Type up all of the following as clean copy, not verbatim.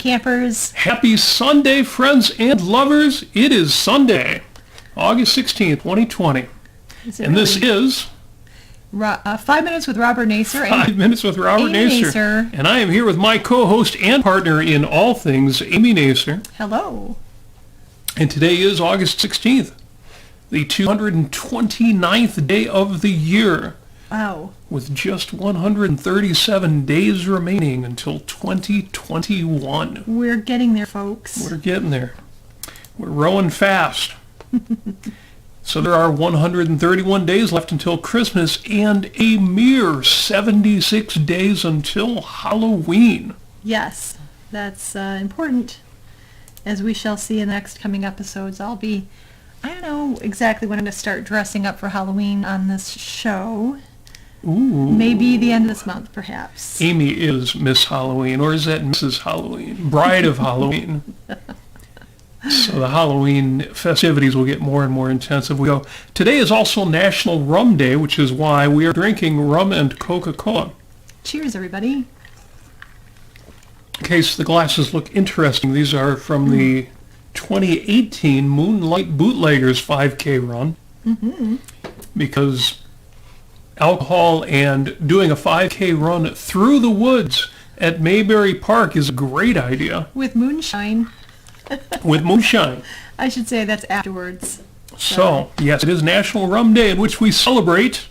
campers. Happy Sunday, friends and lovers. It is Sunday, August 16th, 2020. And this is... 5 Minutes with Robert Nasir. 5 Minutes with Robert Nasir. And I am here with my co-host and partner in all things, Amy Nasir. Hello. And today is August 16th, the 229th day of the year. Wow. With just 137 days remaining until 2021. We're getting there, folks. We're getting there. We're rowing fast. So there are 131 days left until Christmas and a mere 76 days until Halloween. Yes, that's important. As we shall see in the next coming episodes, I don't know exactly when I'm going to start dressing up for Halloween on this show. Ooh. Maybe the end of this month, perhaps. Amy is Miss Halloween, or is that Mrs. Halloween? Bride of Halloween. So the Halloween festivities will get more and more intensive. Today is also National Rum Day, which is why we are drinking rum and Coca-Cola. Cheers, everybody. In case the glasses look interesting, these are from the 2018 Moonlight Bootleggers 5K run. Mm-hmm. Because alcohol and doing a 5K run through the woods at Mayberry Park is a great idea. With moonshine. With moonshine. I should say that's afterwards. So, yes, it is National Rum Day, in which we celebrate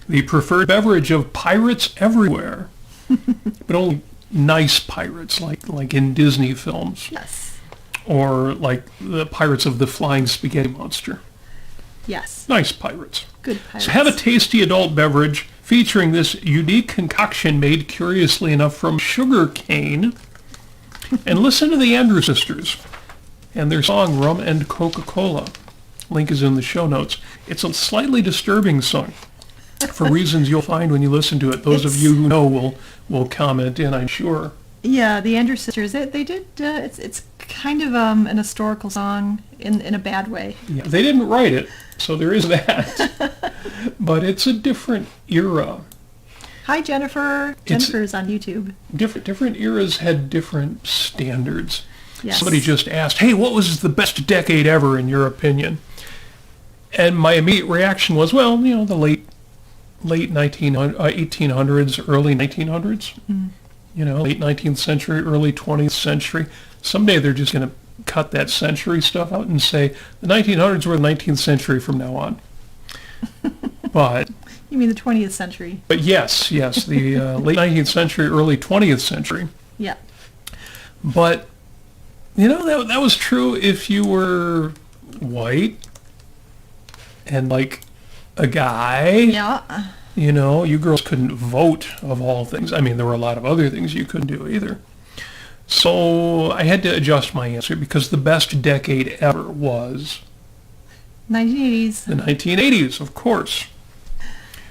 the preferred beverage of pirates everywhere. But only nice pirates, like in Disney films. Yes. Or like the Pirates of the Flying Spaghetti Monster. Yes. Nice pirates. Good pirates. So have a tasty adult beverage featuring this unique concoction made, curiously enough, from sugar cane. And listen to the Andrews Sisters and their song Rum and Coca-Cola. Link is in the show notes. It's a slightly disturbing song for reasons you'll find when you listen to it. Those of you who know will comment in, I'm sure. Yeah, the Andrews Sisters, they did, it's kind of an historical song in a bad way. Yeah, they didn't write it, so there is that. But it's a different era. Hi, Jennifer. Jennifer's on YouTube. Different eras had different standards. Yes. Somebody just asked, hey, what was the best decade ever in your opinion? And my immediate reaction was, well, the late 1800s, early 1900s. Mm. Late 19th century, early 20th century. Someday they're just going to cut that century stuff out and say the 1900s were the 19th century from now on. But... You mean the 20th century? But yes, the late 19th century, early 20th century. Yeah. But, that was true if you were white and like a guy. Yeah. You girls couldn't vote, of all things. I mean, there were a lot of other things you couldn't do either. So I had to adjust my answer because the best decade ever was... 1980s. The 1980s, of course.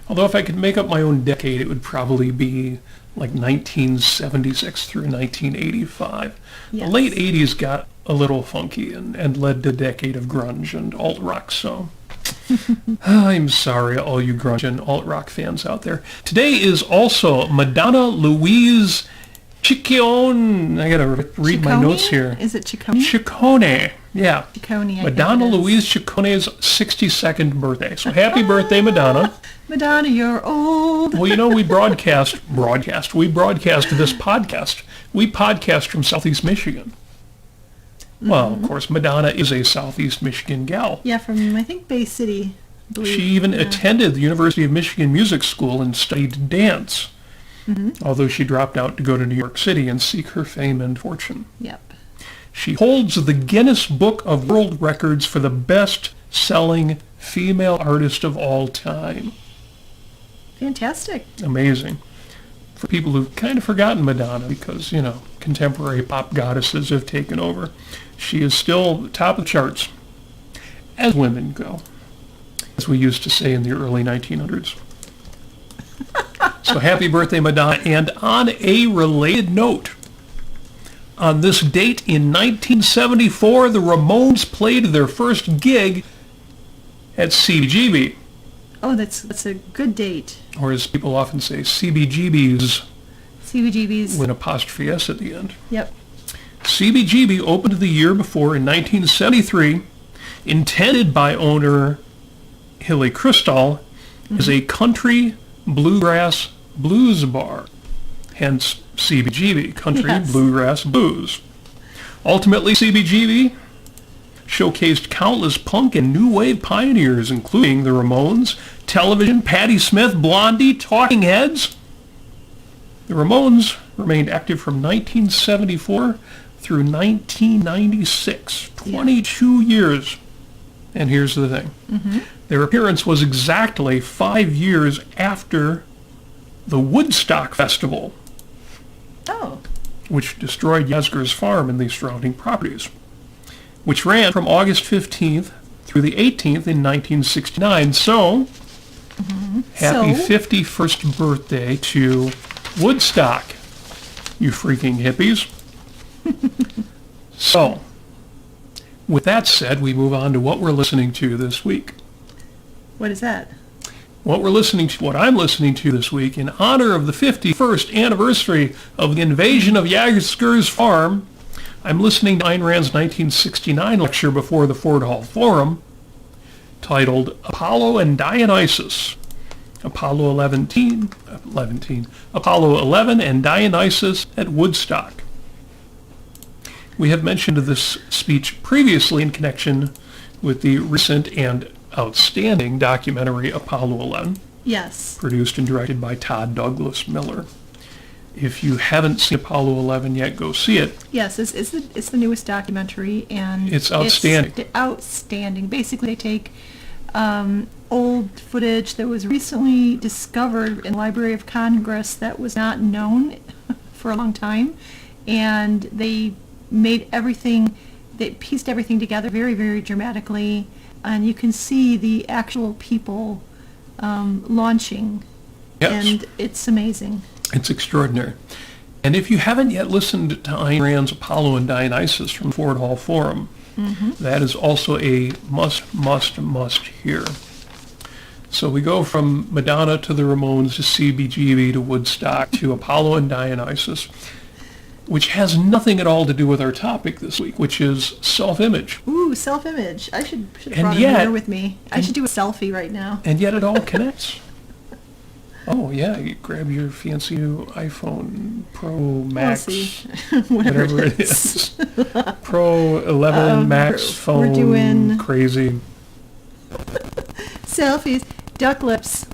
Although if I could make up my own decade, it would probably be like 1976 through 1985. Yes. The late 80s got a little funky and led to a decade of grunge and alt-rock, so... I'm sorry, all you grunge and alt-rock fans out there. Today is also Madonna Louise Ciccone. I gotta read my notes here. Is it Ciccone? Ciccone, yeah. Ciccone, Madonna Louise Ciccone's 62nd birthday. So happy birthday, Madonna. Madonna, you're old. Well, we broadcast this podcast. We podcast from Southeast Michigan. Mm-hmm. Well, of course, Madonna is a Southeast Michigan gal. Yeah, from, I think, Bay City. She even attended the University of Michigan Music School and studied dance. Mm-hmm. Although she dropped out to go to New York City and seek her fame and fortune. Yep. She holds the Guinness Book of World Records for the best-selling female artist of all time. Fantastic. Amazing. For people who've kind of forgotten Madonna because, contemporary pop goddesses have taken over, she is still top of the charts, as women go, as we used to say in the early 1900s. So happy birthday, Madonna. And on a related note, on this date in 1974, the Ramones played their first gig at CBGB. Oh, that's a good date. Or as people often say, CBGB's. CBGB's. With an apostrophe S at the end. Yep. CBGB opened the year before in 1973, intended by owner Hilly Crystal as a country bluegrass blues bar, hence CBGB, Country Yes. Bluegrass Blues. Ultimately, CBGB showcased countless punk and new wave pioneers, including the Ramones, Television, Patti Smith, Blondie, Talking Heads. The Ramones remained active from 1974 through 1996, 22 years. And here's the thing. Their appearance was exactly 5 years after the Woodstock Festival, Oh. which destroyed Yasgur's farm and the surrounding properties, which ran from August 15th through the 18th in 1969. So, happy So? 51st birthday to Woodstock, you freaking hippies. So, with that said, we move on to what we're listening to this week. What is that? What I'm listening to this week in honor of the 51st anniversary of the invasion of Yasgur's farm, I'm listening to Ayn Rand's 1969 lecture before the Ford Hall Forum, titled Apollo and Dionysus. Apollo 11 and Dionysus at Woodstock. We have mentioned this speech previously in connection with the recent and outstanding documentary Apollo 11, Yes. produced and directed by Todd Douglas Miller. If you haven't seen Apollo 11 yet, go see it. Yes, it's the newest documentary, and It's outstanding. It's outstanding. Basically, they take old footage that was recently discovered in the Library of Congress that was not known for a long time, and they made everything, they pieced everything together very, very dramatically, and you can see the actual people launching, Yes. and it's amazing. It's extraordinary. And if you haven't yet listened to Ayn Rand's Apollo and Dionysus from Ford Hall Forum, that is also a must hear. So we go from Madonna to the Ramones to CBGB to Woodstock to Apollo and Dionysus, which has nothing at all to do with our topic this week, which is self-image. Ooh, self-image. I should have And brought yet- a mirror with me. I should do a selfie right now. And yet it all connects. Oh, yeah, you grab your fancy new iPhone Pro Max, We'll see. Whatever it is. Pro 11 Max phone, doing- crazy. Selfies. Duck lips.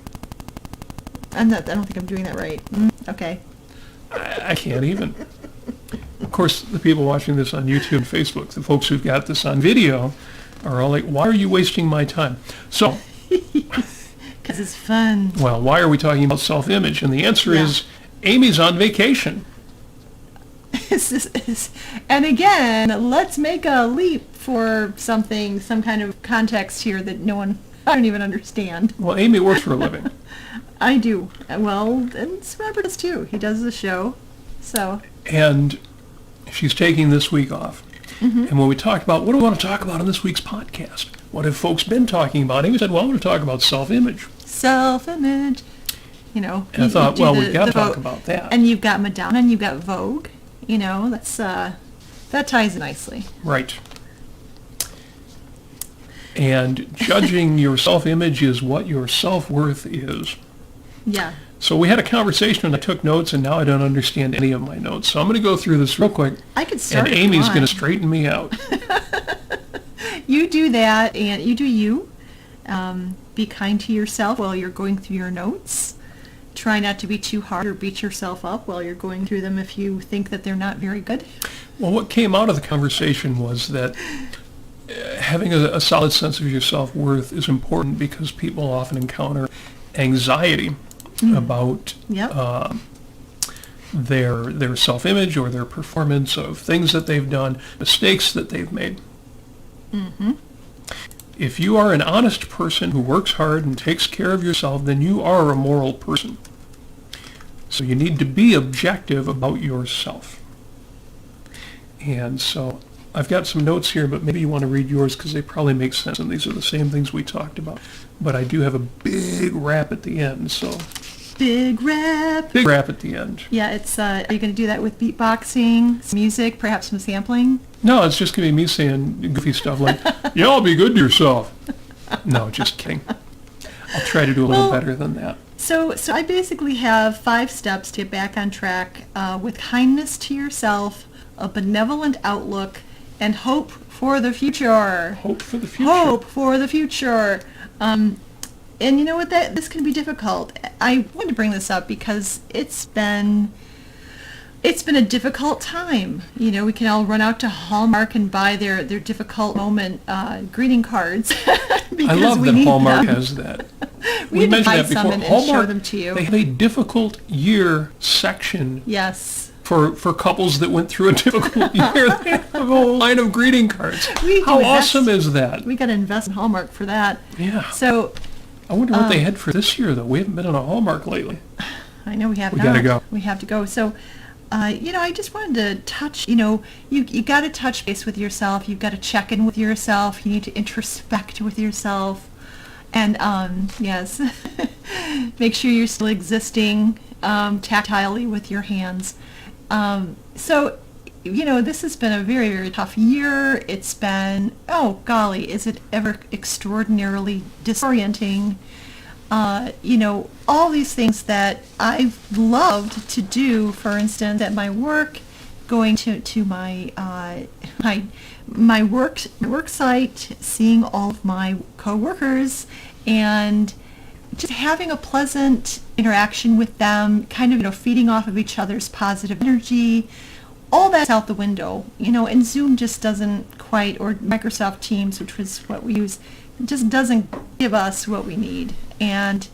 I don't think I'm doing that right. Okay. I can't even. Of course, the people watching this on YouTube and Facebook, the folks who've got this on video, are all like, why are you wasting my time? So, Because it's fun. well, why are we talking about self-image? And the answer Yeah. is, Amy's on vacation. And again, let's make a leap for something, some kind of context here that I don't even understand. Well, Amy works for a living. I do. Well, and Robert does too. He does the show. So, And she's taking this week off. And when we talked about, what do we want to talk about on this week's podcast? What have folks been talking about? Amy said, well, I want to talk about self-image. self-image. And I thought, well, we've got to talk about that. And you've got Madonna and you've got Vogue. That's that ties nicely. Right. And judging your self-image is what your self-worth is. Yeah. So we had a conversation and I took notes, and now I don't understand any of my notes. So I'm going to go through this real quick, I could start. and if you Amy's going to want. straighten me out. You do that, and you do you. Be kind to yourself while you're going through your notes. Try not to be too hard or beat yourself up while you're going through them if you think that they're not very good. Well, what came out of the conversation was that having a solid sense of your self-worth is important because people often encounter anxiety about Yep. their self-image or their performance of things that they've done, mistakes that they've made. If you are an honest person who works hard and takes care of yourself, then you are a moral person. So you need to be objective about yourself. And so I've got some notes here, but maybe you want to read yours because they probably make sense, and these are the same things we talked about. But I do have a big wrap at the end, so Big rap. Big rap at the end. Yeah, it's, are you going to do that with beatboxing, some music, perhaps some sampling? No, it's just going to be me saying goofy stuff like, y'all be good to yourself. No, just kidding. I'll try to do a little better than that. So I basically have 5 steps to get back on track with kindness to yourself, a benevolent outlook, and hope for the future. Hope for the future. Hope for the future. And you know what? This can be difficult. I wanted to bring this up because it's been a difficult time. You know, we can all run out to Hallmark and buy their difficult moment greeting cards. I love that Hallmark has that. We mentioned that before. And Hallmark, show them to you. they have a difficult year section. Yes. For couples that went through a difficult year. They have a whole line of greeting cards. How awesome is that? We got to invest in Hallmark for that. Yeah. So I wonder what they had for this year, though. We haven't been on a Hallmark lately. I know we have not. We got to go. We have to go. So, you know, I just wanted to touch, you know, you got to touch base with yourself. You've got to check in with yourself. You need to introspect with yourself. And, yes, make sure you're still existing tactilely with your hands. So, you know, this has been a very, very tough year. It's been, oh, golly, is it ever extraordinarily disorienting? You know, all these things that I've loved to do, for instance, at my work, going to my work site, seeing all of my coworkers, and just having a pleasant interaction with them, kind of, you know, feeding off of each other's positive energy. All that's out the window, you know, and Zoom just doesn't quite, or Microsoft Teams, which was what we use, just doesn't give us what we need. And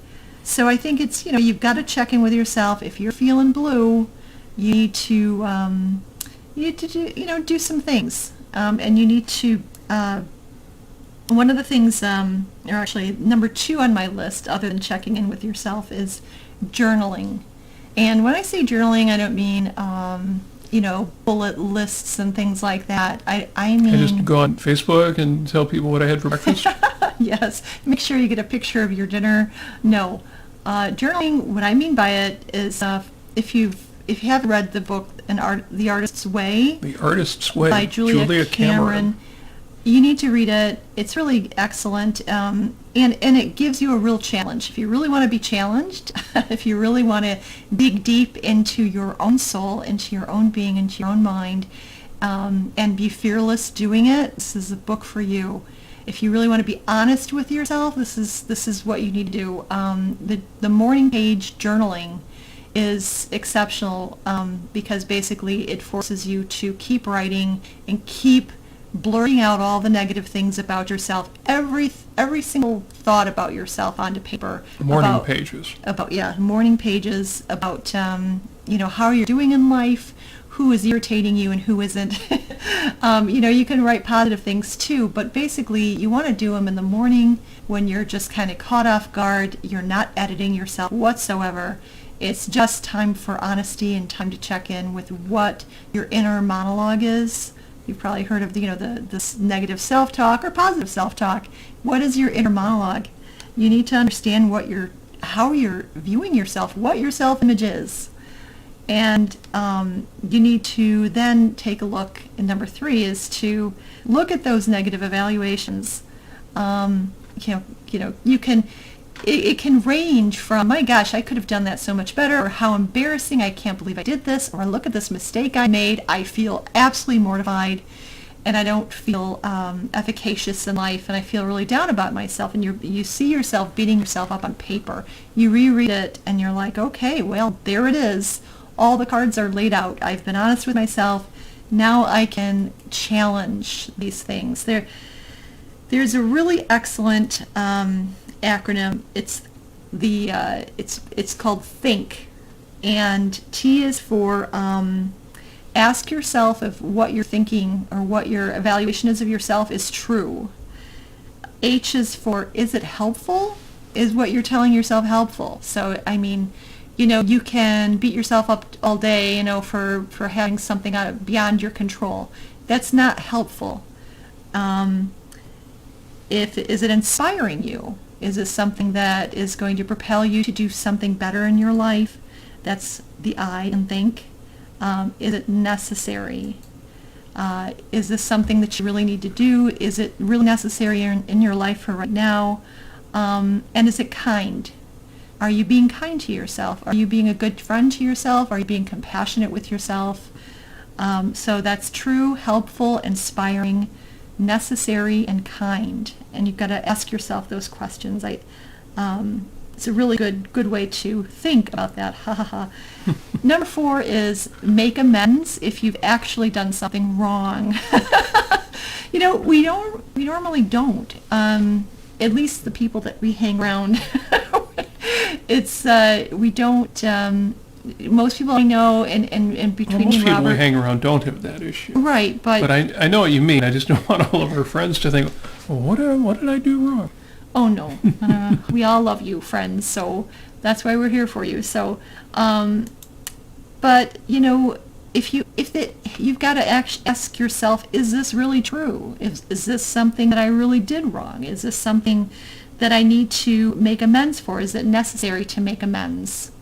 so I think it's, you know, you've got to check in with yourself. If you're feeling blue, you need to do, you know, do some things. And you need to, one of the things, or actually number 2 on my list, other than checking in with yourself, is journaling. And when I say journaling, I don't mean, you know, bullet lists and things like that. I mean... I just go on Facebook and tell people what I had for breakfast? Yes. Make sure you get a picture of your dinner. No. Journaling, what I mean by it is, if you have read the book, The Artist's Way... The Artist's Way, by Julia Cameron. You need to read it. It's really excellent, and it gives you a real challenge. If you really want to be challenged, if you really want to dig deep into your own soul, into your own being, into your own mind, and be fearless doing it, this is a book for you. If you really want to be honest with yourself, this is what you need to do. The morning page journaling is exceptional because basically it forces you to keep writing and keep blurting out all the negative things about yourself, every single thought about yourself onto paper. Morning pages. Morning pages about you know, how you're doing in life, who is irritating you and who isn't. You know, you can write positive things too, but basically you want to do them in the morning when you're just kind of caught off guard. You're not editing yourself whatsoever. It's just time for honesty and time to check in with what your inner monologue is. You've probably heard of this negative self-talk or positive self-talk. What is your inner monologue? You need to understand how you're viewing yourself, what your self-image is. And you need to then take a look, and number 3 is to look at those negative evaluations. It can range from, my gosh, I could have done that so much better, or how embarrassing, I can't believe I did this, or look at this mistake I made, I feel absolutely mortified, and I don't feel efficacious in life, and I feel really down about myself, and you see yourself beating yourself up on paper. You reread it, and you're like, okay, well, there it is. All the cards are laid out. I've been honest with myself. Now I can challenge these things. There's a really excellent acronym. It's called THINK, and T is for ask yourself if what you're thinking or what your evaluation is of yourself is true. H is for, is it helpful? Is what you're telling yourself helpful? So I mean, you know, you can beat yourself up all day, you know, for having something beyond your control. That's not helpful. Is it inspiring you? Is this something that is going to propel you to do something better in your life? That's the I and think. Is it necessary? Is this something that you really need to do? Is it really necessary in your life for right now? And is it kind? Are you being kind to yourself? Are you being a good friend to yourself? Are you being compassionate with yourself? So that's true, helpful, inspiring, necessary, and kind. And you've got to ask yourself those questions. It's a really good way to think about that. Ha ha ha. Number 4 is make amends if you've actually done something wrong. We normally don't. At least the people that we hang around. We don't. Most people I know, and between most me and people Robert, we hang around don't have that issue. Right, But I know what you mean. I just don't want all of our friends to think, well, what did I do wrong? oh no, we all love you, friends. So that's why we're here for you. So, but you've got to ask yourself, is this really true? Is this something that I really did wrong? Is this something that I need to make amends for? Is it necessary to make amends?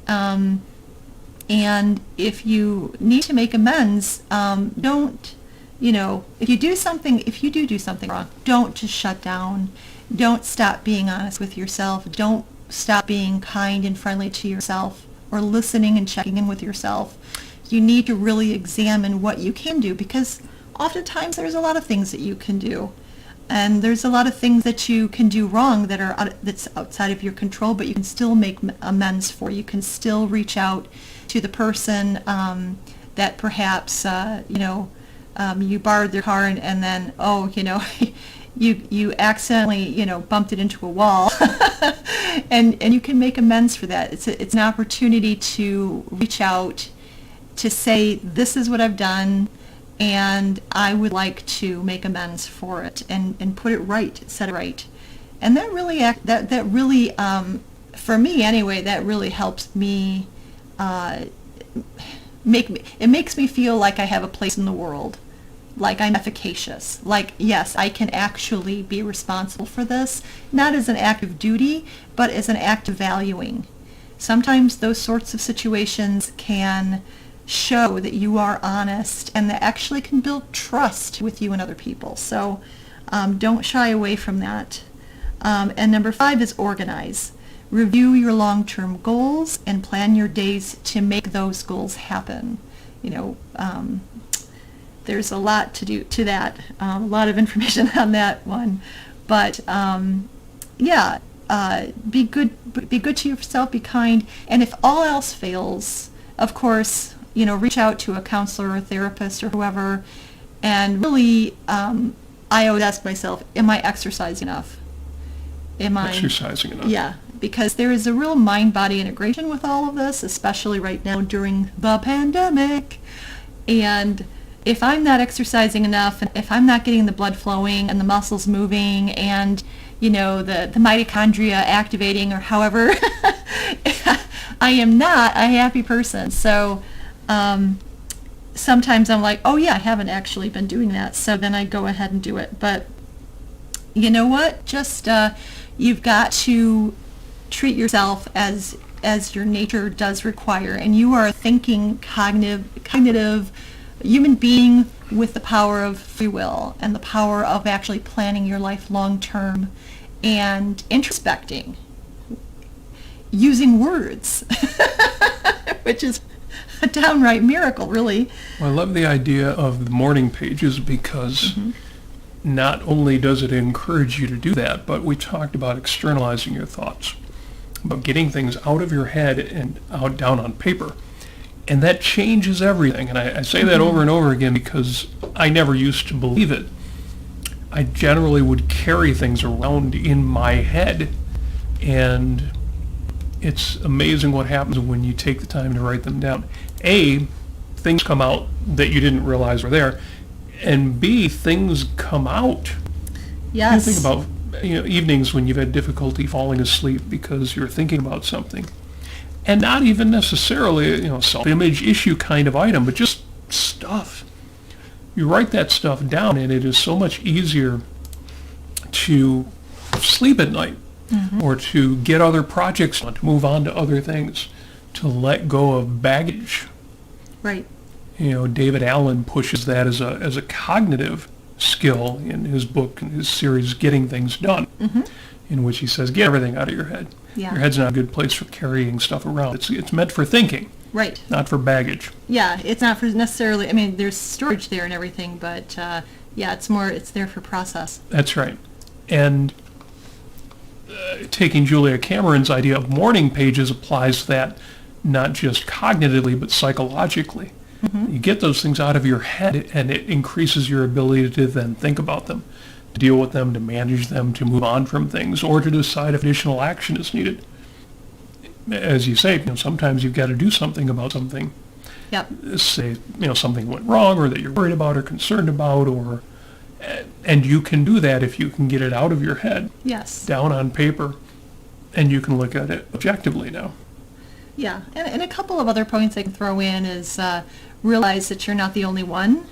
And if you need to make amends, don't, if you do something wrong, don't just shut down. Don't stop being honest with yourself. Don't stop being kind and friendly to yourself or listening and checking in with yourself. You need to really examine what you can do, because oftentimes there's a lot of things that you can do. And there's a lot of things that you can do wrong that's outside of your control, but you can still make amends for. You can still reach out to the person that perhaps you borrowed their car and then you accidentally bumped it into a wall, and you can make amends for that. It's an opportunity to reach out to say, this is what I've done, and I would like to make amends for it and put it right, set it right. And that really, for me anyway, that really helps me, it makes me feel like I have a place in the world, like I'm efficacious, like, yes, I can actually be responsible for this, not as an act of duty, but as an act of valuing. Sometimes those sorts of situations can show that you are honest, and that actually can build trust with you and other people. So don't shy away from that. And number 5 is organize. Review your long-term goals and plan your days to make those goals happen. There's a lot to do to that, a lot of information on that one. But be good to yourself, be kind, and if all else fails, of course, reach out to a counselor or a therapist or whoever, and really, I always ask myself, am I exercising enough? Exercising enough? Yeah, because there is a real mind-body integration with all of this, especially right now during the pandemic. And if I'm not exercising enough, and if I'm not getting the blood flowing and the muscles moving and, the mitochondria activating, or however, I am not a happy person. So sometimes I'm like, oh yeah, I haven't actually been doing that. So then I go ahead and do it. But you know what? Just you've got to treat yourself as your nature does require. And you are a thinking, cognitive human being with the power of free will and the power of actually planning your life long term and introspecting using words, which is a downright miracle, really. Well, I love the idea of the morning pages because not only does it encourage you to do that, but we talked about externalizing your thoughts, about getting things out of your head and out down on paper. And that changes everything. And I say that over and over again because I never used to believe it. I generally would carry things around in my head, and it's amazing what happens when you take the time to write them down. A, things come out that you didn't realize were there, and B, things come out. Yes. You think about evenings when you've had difficulty falling asleep because you're thinking about something. And not even necessarily a self-image issue kind of item, but just stuff. You write that stuff down, and it is so much easier to sleep at night or to get other projects done, to move on to other things, to let go of baggage. Right. David Allen pushes that as a cognitive skill in his book, in his series, Getting Things Done, in which he says, get everything out of your head. Yeah. Your head's not a good place for carrying stuff around. It's meant for thinking. Right. Not for baggage. Yeah, it's not for necessarily, there's storage there and everything, but it's there for process. That's right. And taking Julia Cameron's idea of morning pages applies that not just cognitively, but psychologically. You get those things out of your head, and it increases your ability to then think about them, to deal with them, to manage them, to move on from things, or to decide if additional action is needed. As you say, sometimes you've got to do something about something. Yep. Say, something went wrong, or that you're worried about or concerned about, and you can do that if you can get it out of your head. Yes. Down on paper, and you can look at it objectively now. Yeah, and a couple of other points I can throw in is realize that you're not the only one.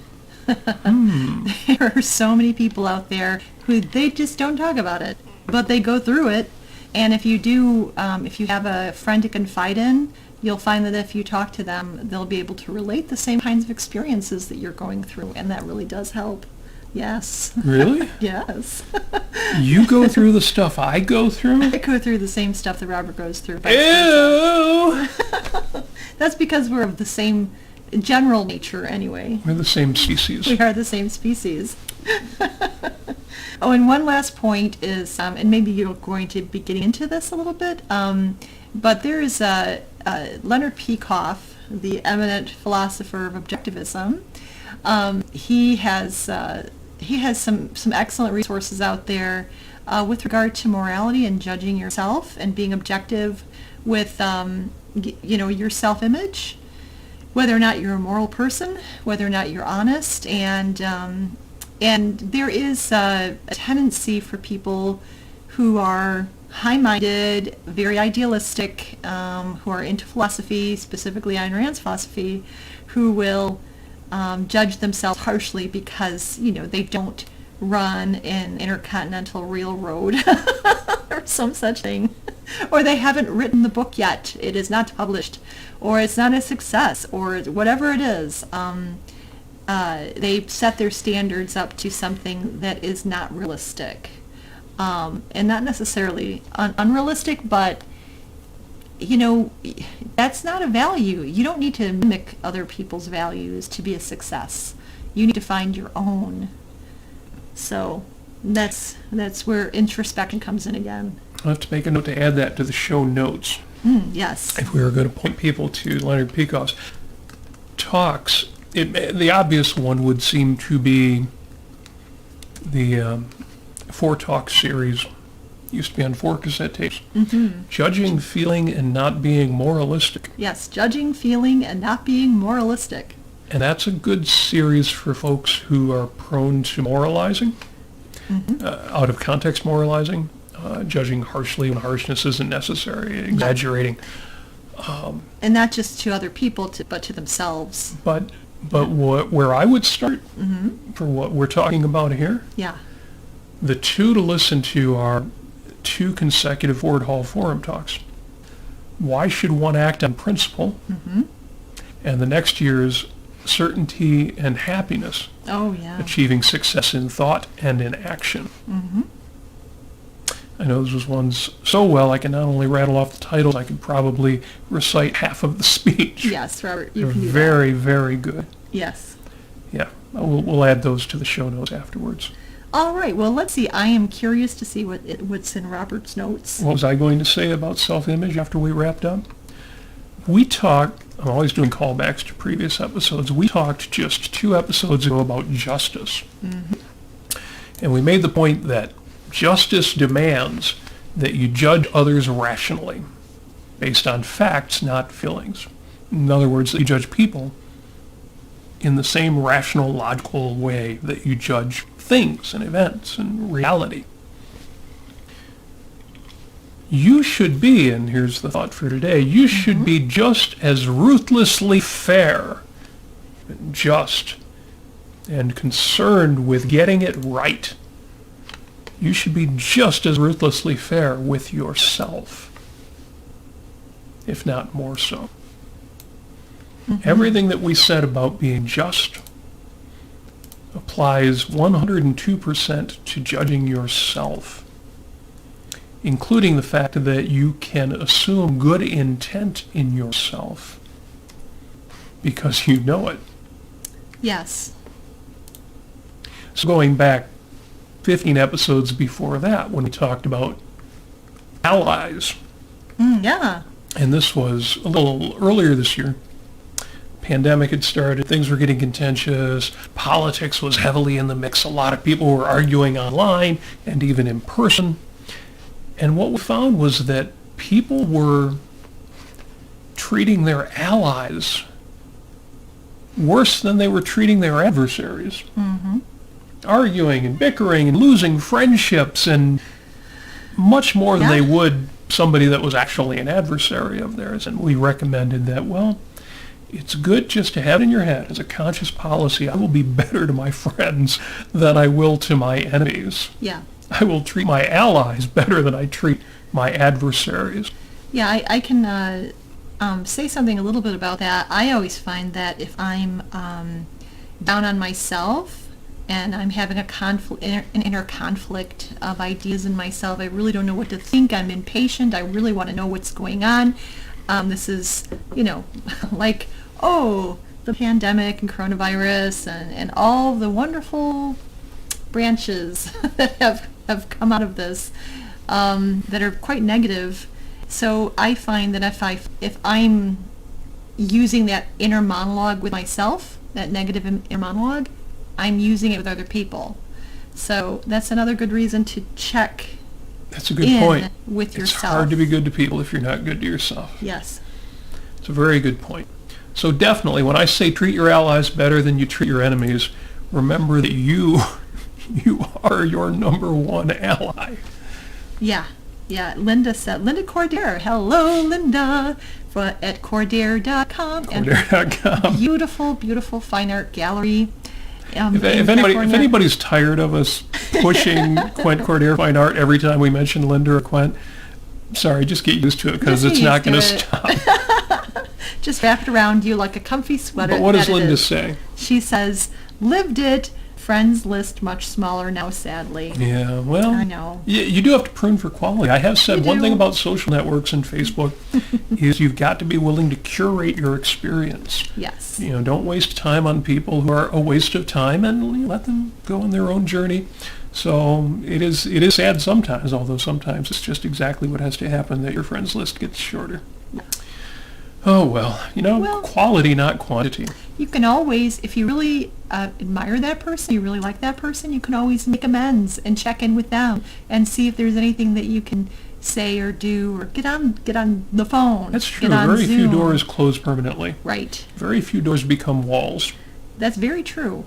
There are so many people out there who they just don't talk about it, but they go through it. And if you do, if you have a friend to confide in, you'll find that if you talk to them, they'll be able to relate the same kinds of experiences that you're going through, and that really does help. Yes. Really? Yes. You go through the stuff I go through? I go through the same stuff that Robert goes through. Ew! That's because we're of the same general nature anyway. We're the same species. We are the same species. Oh, and one last point is, and maybe you're going to be getting into this a little bit, but there is Leonard Peikoff, the eminent philosopher of objectivism. He has some excellent resources out there with regard to morality and judging yourself and being objective with your self-image, whether or not you're a moral person, whether or not you're honest, and there is a tendency for people who are high-minded, very idealistic, who are into philosophy, specifically Ayn Rand's philosophy, who will judge themselves harshly because, they don't run an intercontinental railroad or some such thing. Or they haven't written the book yet. It is not published. Or it's not a success. Or whatever it is. They set their standards up to something that is not realistic. And not necessarily unrealistic, but that's not a value. You don't need to mimic other people's values to be a success. You need to find your own. So that's where introspection comes in again. I'll have to make a note to add that to the show notes. Yes. If we were going to point people to Leonard Peikoff's talks, the obvious one would seem to be the 4-talk series. Used to be on 4 cassette tapes. Judging, feeling, and not being moralistic. Yes, judging, feeling, and not being moralistic. And that's a good series for folks who are prone to moralizing, out of context moralizing, judging harshly when harshness isn't necessary, exaggerating. And not just to other people, but to themselves. But where I would start for what we're talking about here, the 2 to listen to are 2 consecutive Ford Hall Forum talks. Why should one act on principle? And the next year's certainty and happiness. Oh, yeah. Achieving success in thought and in action. I know those ones so well I can not only rattle off the titles, I could probably recite half of the speech. Yes, Robert, you They're can do that. very, very good. Yes. Yeah, we'll add those to the show notes afterwards. All right, well, let's see. I am curious to see what's in Robert's notes. What was I going to say about self-image after we wrapped up? We talked, I'm always doing callbacks to previous episodes, we talked just 2 episodes ago about justice. And we made the point that justice demands that you judge others rationally, based on facts, not feelings. In other words, that you judge people in the same rational, logical way that you judge things and events and reality. You should be, and here's the thought for today, you should be just as ruthlessly fair, and just, and concerned with getting it right. you should be just as ruthlessly fair with yourself, if not more so. Everything that we said about being just applies 102% to judging yourself, including the fact that you can assume good intent in yourself because you know it. Yes. So going back 15 episodes before that, when we talked about allies, Yeah. and this was a little earlier this year, pandemic had started, things were getting contentious, politics was heavily in the mix, a lot of people were arguing online and even in person. And what we found was that people were treating their allies worse than they were treating their adversaries. Arguing and bickering and losing friendships and much more than they would somebody that was actually an adversary of theirs. And we recommended that, well, it's good just to have it in your head as a conscious policy. I will be better to my friends than I will to my enemies. Yeah. I will treat my allies better than I treat my adversaries. Yeah, I can say something a little bit about that. I always find that if I'm down on myself and I'm having an inner conflict of ideas in myself, I really don't know what to think. I'm impatient. I really want to know what's going on. This is, like, the pandemic and coronavirus and all the wonderful branches that have come out of this that are quite negative. So I find that if I'm using that inner monologue with myself, that negative inner monologue, I'm using it with other people. So that's another good reason to check. That's a good point. With yourself. It's hard to be good to people if you're not good to yourself. Yes. It's a very good point. So definitely, when I say treat your allies better than you treat your enemies, remember that you are your number one ally. Yeah. Yeah. Linda Cordair. Hello, Linda. At Cordair.com. Cordair.com. Beautiful, beautiful fine art gallery. If anybody's tired of us pushing Quint Cordair Fine Art every time we mention Linda or Quint, sorry, just get used to it because it's not going to stop. Just wrap it around you like a comfy sweater. But what does Linda say? She says, lived it, friends list much smaller now, sadly. Yeah, well, I know. You do have to prune for quality. I have said one thing about social networks and Facebook is you've got to be willing to curate your experience. Yes. Don't waste time on people who are a waste of time and let them go on their own journey. So it is sad sometimes, although sometimes it's just exactly what has to happen that your friends list gets shorter. Oh, well, quality, not quantity. You can always, if you really admire that person, you really like that person, you can always make amends and check in with them and see if there's anything that you can say or do or get on the phone. That's true. Very few doors close permanently. Right. Very few doors become walls. That's very true.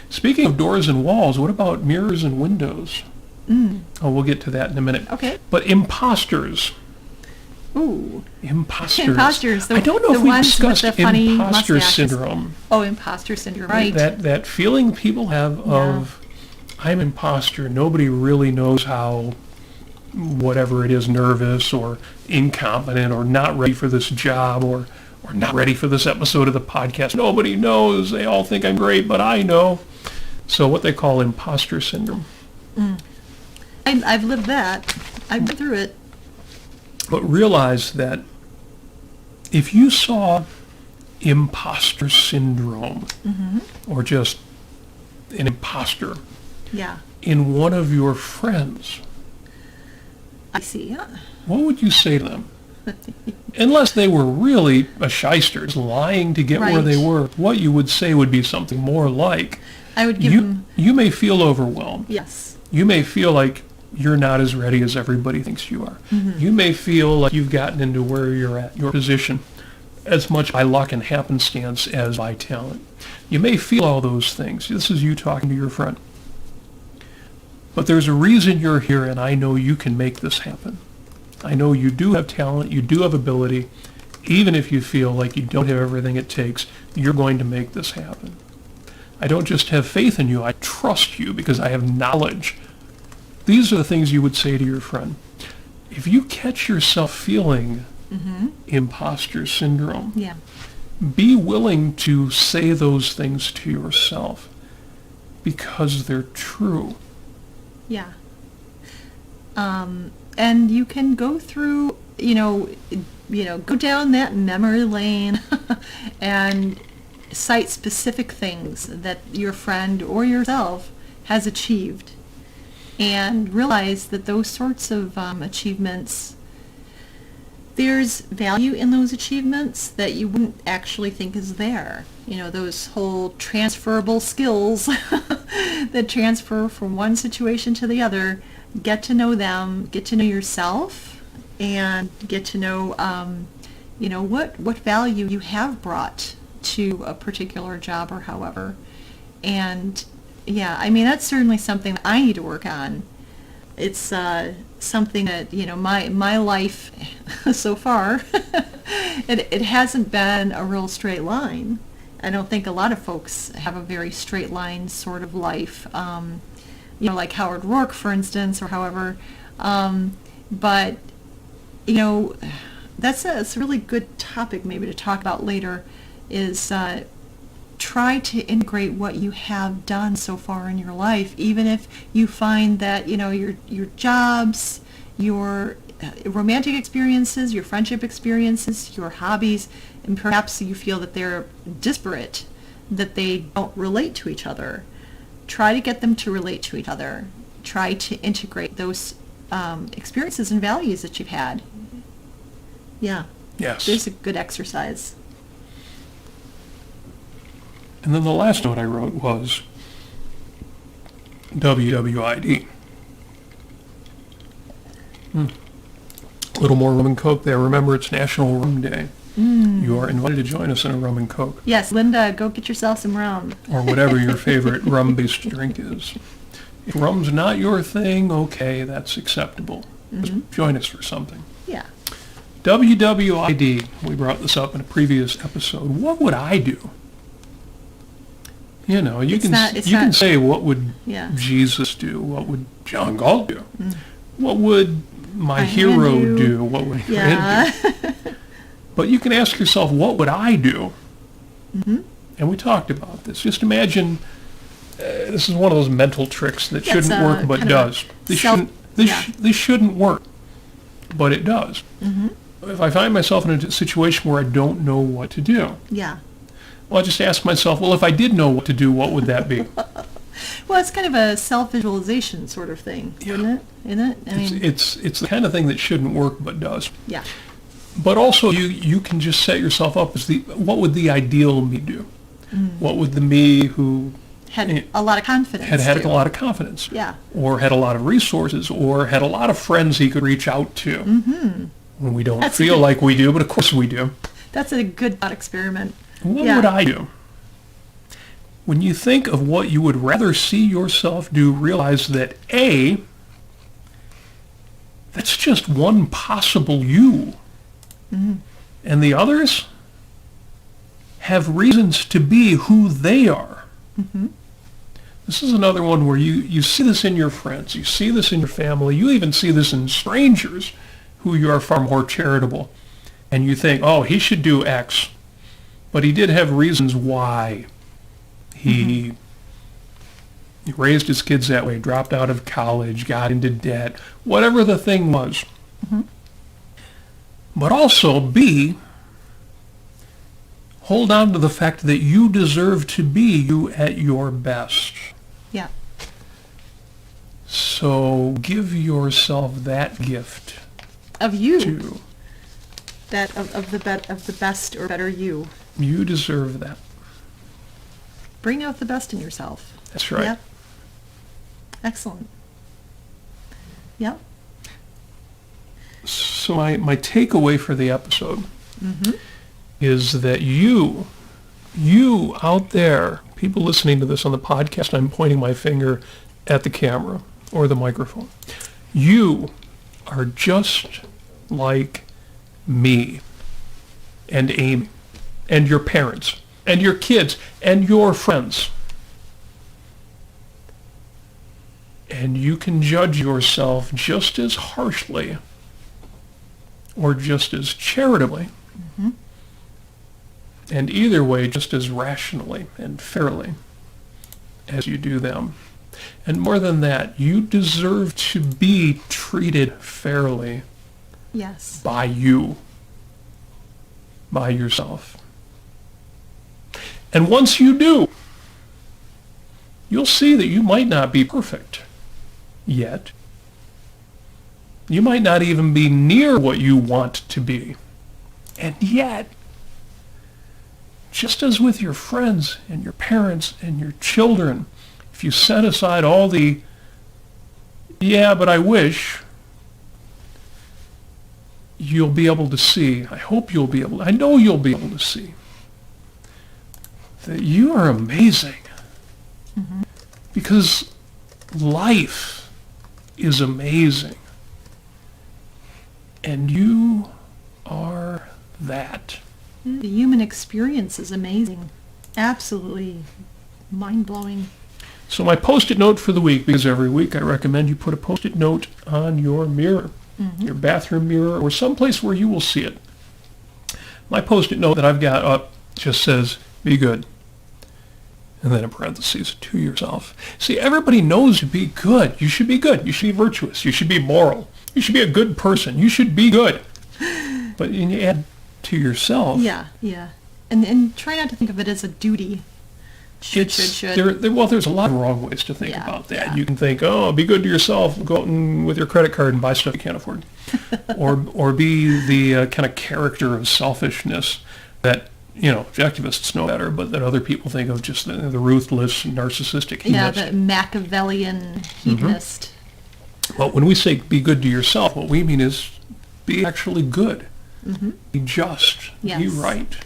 Speaking of doors and walls, what about mirrors and windows? Oh, we'll get to that in a minute. Okay. But imposters. Ooh. Imposters. I don't know if we discussed imposter syndrome. Oh, imposter syndrome, right. That feeling people have of, I'm imposter. Nobody really knows how, whatever it is, nervous or incompetent or not ready for this job or not ready for this episode of the podcast. Nobody knows. They all think I'm great, but I know. So what they call imposter syndrome. I've lived that. I've been through it. But realize that if you saw imposter syndrome or just an imposter in one of your friends, I see, what would you say to them? Unless they were really a shyster, lying to get where they were, what you would say would be something more like, I would give them... You may feel overwhelmed. Yes. You may feel like you're not as ready as everybody thinks you are. You may feel like you've gotten into where you're at, your position, as much by luck and happenstance as by talent. You may feel all those things. This is you talking to your friend. But there's a reason you're here, and I know you can make this happen. I know you do have talent, you do have ability. Even if you feel like you don't have everything it takes, you're going to make this happen. I don't just have faith in you, I trust you because I have knowledge these are the things you would say to your friend. If you catch yourself feeling imposter syndrome, Yeah. be willing to say those things to yourself because they're true. Yeah. And you can go through, go down that memory lane and cite specific things that your friend or yourself has achieved, and realize that those sorts of achievements, there's value in those achievements that you wouldn't actually think is there. Those whole transferable skills that transfer from one situation to the other. Get to know them, get to know yourself, and get to know, what value you have brought to a particular job or however. And yeah, I mean, that's certainly something that I need to work on. It's something that, my life so far, it hasn't been a real straight line. I don't think a lot of folks have a very straight line sort of life. Like Howard Rourke, for instance, or however. But, that's a really good topic maybe to talk about later, is try to integrate what you have done so far in your life, even if you find that, your jobs, your romantic experiences, your friendship experiences, your hobbies, and perhaps you feel that they're disparate, that they don't relate to each other. Try to get them to relate to each other. Try to integrate those experiences and values that you've had. Yeah. Yes. There's a good exercise. And then the last note I wrote was WWID. A little more rum and Coke there. Remember, it's National Rum Day. You are invited to join us in a rum and Coke. Yes, Linda, go get yourself some rum. Or whatever your favorite rum-based drink is. If rum's not your thing, okay, that's acceptable. Just join us for something. Yeah. WWID, we brought this up in a previous episode. What would I do? You can say, what would Jesus do? What would John Galt do? What would my hero do? What would Rand do? But you can ask yourself, what would I do? And we talked about this. Just imagine, this is one of those mental tricks that shouldn't work but does. This shouldn't work, but it does. If I find myself in a situation where I don't know what to do, well, I just ask myself, well, if I did know what to do, what would that be? Well, it's kind of a self-visualization sort of thing, isn't it? It's the kind of thing that shouldn't work but does. Yeah. But also, you can just set yourself up as what would the ideal me do? What would the me who had a lot of confidence had a lot of confidence, or had a lot of resources, or had a lot of friends he could reach out to? When we don't feel like we do, but of course we do. That's a good thought experiment. What would I do? When you think of what you would rather see yourself do, realize that A, that's just one possible you. And the others have reasons to be who they are. This is another one where you see this in your friends, you see this in your family, you even see this in strangers who you are far more charitable. And you think, oh, he should do X. But he did have reasons why he raised his kids that way, dropped out of college, got into debt, whatever the thing was. But also, B, hold on to the fact that you deserve to be you at your best. Yeah. So give yourself that gift. Of you. That of the best or better you. You deserve that. Bring out the best in yourself. That's right. Yep. Excellent. Yep. So my takeaway for the episode is that you out there, people listening to this on the podcast, I'm pointing my finger at the camera or the microphone. You are just like me and Amy and your parents and your kids and your friends. And you can judge yourself just as harshly or just as charitably. Mm-hmm. And either way, just as rationally and fairly as you do them. And more than that, you deserve to be treated fairly Yes. by you, by yourself. And once you do, you'll see that you might not be perfect yet. You might not even be near what you want to be. And yet, just as with your friends and your parents and your children, if you set aside all the, yeah, but I wish, you'll be able to see, I hope you'll be able, I know you'll be able to see, that you are amazing. Mm-hmm. Because life is amazing. And you are that. The human experience is amazing. Absolutely mind-blowing. So my Post-it note for the week, because every week I recommend you put a Post-it note on your mirror, your bathroom mirror, or someplace where you will see it. My Post-it note that I've got up just says, be good. And then in parentheses, to yourself. See, everybody knows to be good. You should be good. You should be virtuous. You should be moral. You should be a good person. You should be good. But you add to yourself. Yeah, yeah. And try not to think of it as a duty. Should. Well, there's a lot of wrong ways to think about that. Yeah. You can think, oh, be good to yourself. Go out and, with your credit card and buy stuff you can't afford. or be the kind of character of selfishness that, objectivists know better, but that other people think of just the ruthless, narcissistic hedonist. Yeah, the Machiavellian hedonist. Well, when we say be good to yourself, what we mean is be actually good. Mm-hmm. Be just. Yes. Be right.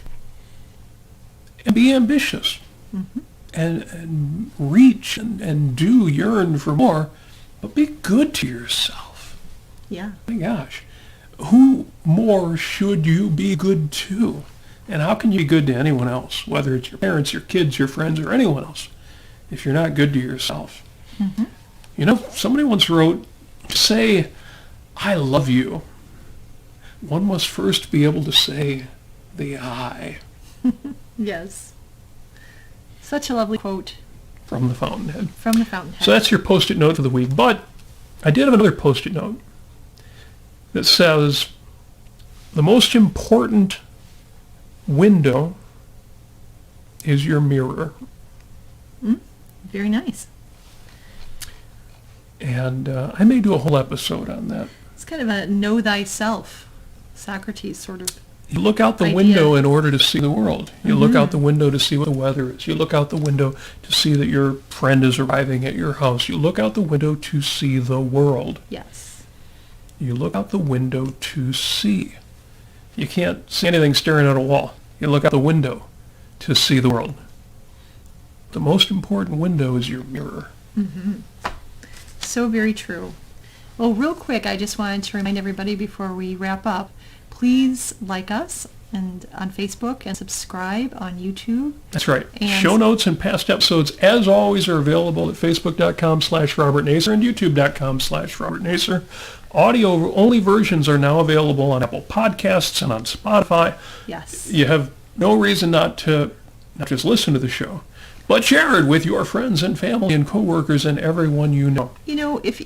And be ambitious. Mm-hmm. And reach and do yearn for more, but be good to yourself. Yeah. My gosh. Who more should you be good to? And how can you be good to anyone else, whether it's your parents, your kids, your friends, or anyone else, if you're not good to yourself? Mm-hmm. Somebody once wrote, to say, I love you, one must first be able to say the I. Yes. Such a lovely quote. From the Fountainhead. From the Fountainhead. So that's your Post-it note for the week. But I did have another Post-it note that says, the most important window is your mirror. Very nice. And I may do a whole episode on that. It's kind of a know thyself, Socrates sort of. You look out the idea. window in order to see the world. You look out the window to see what the weather is. You look out the window to see that your friend is arriving at your house. You look out the window to see the world. Yes. You look out the window to see. You can't see anything staring at a wall. You look out the window to see the world. The most important window is your mirror. Mm-hmm. So very true. Well, real quick, I just wanted to remind everybody before we wrap up, please like us and on Facebook and subscribe on YouTube. That's right. And show notes and past episodes, as always, are available at facebook.com/Robert Nasir and youtube.com/Robert Nasir. Audio-only versions are now available on Apple Podcasts and on Spotify. Yes. You have no reason not to not just listen to the show, but share it with your friends and family and coworkers and everyone you know. If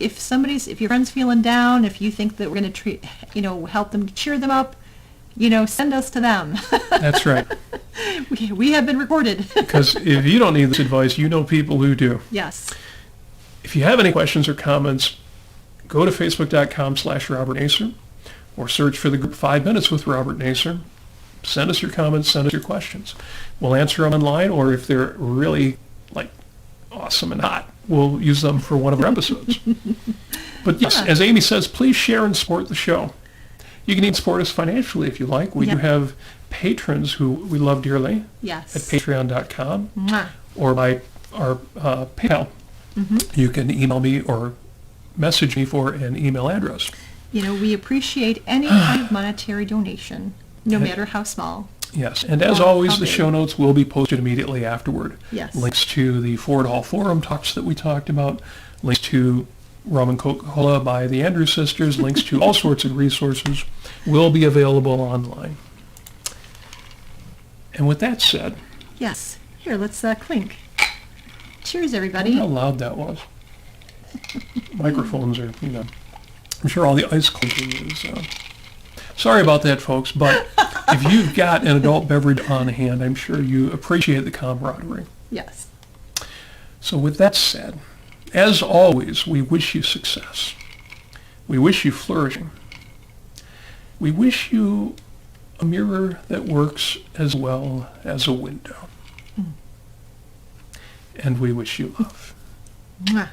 your friend's feeling down, if you think that we're going to help them, cheer them up, send us to them. That's right. We have been recorded. Because if you don't need this advice, you know people who do. Yes. If you have any questions or comments, go to facebook.com/Robert Nasir or search for the group 5 Minutes with Robert Nasir. Send us your comments, send us your questions. We'll answer them online, or if they're really awesome and hot, we'll use them for one of our episodes. But yes, as Amy says, please share and support the show. You can even support us financially if you like. We do have patrons who we love dearly. Yes. At patreon.com Mwah. or by our PayPal. Mm-hmm. You can email me or message me for an email address. We appreciate any kind of monetary donation, no matter how small. Yes, and as always, the show notes will be posted immediately afterward. Yes. Links to the Ford Hall Forum talks that we talked about, links to rum and Coca-Cola by the Andrews Sisters, links to all sorts of resources will be available online. And with that said, Yes. Here, let's clink. Cheers, I everybody. wonder how loud that was. Microphones are, I'm sure all the ice clinking is. Sorry about that, folks, but if you've got an adult beverage on hand, I'm sure you appreciate the camaraderie. Yes. So with that said, as always, we wish you success. We wish you flourishing. We wish you a mirror that works as well as a window. And we wish you love. Mwah.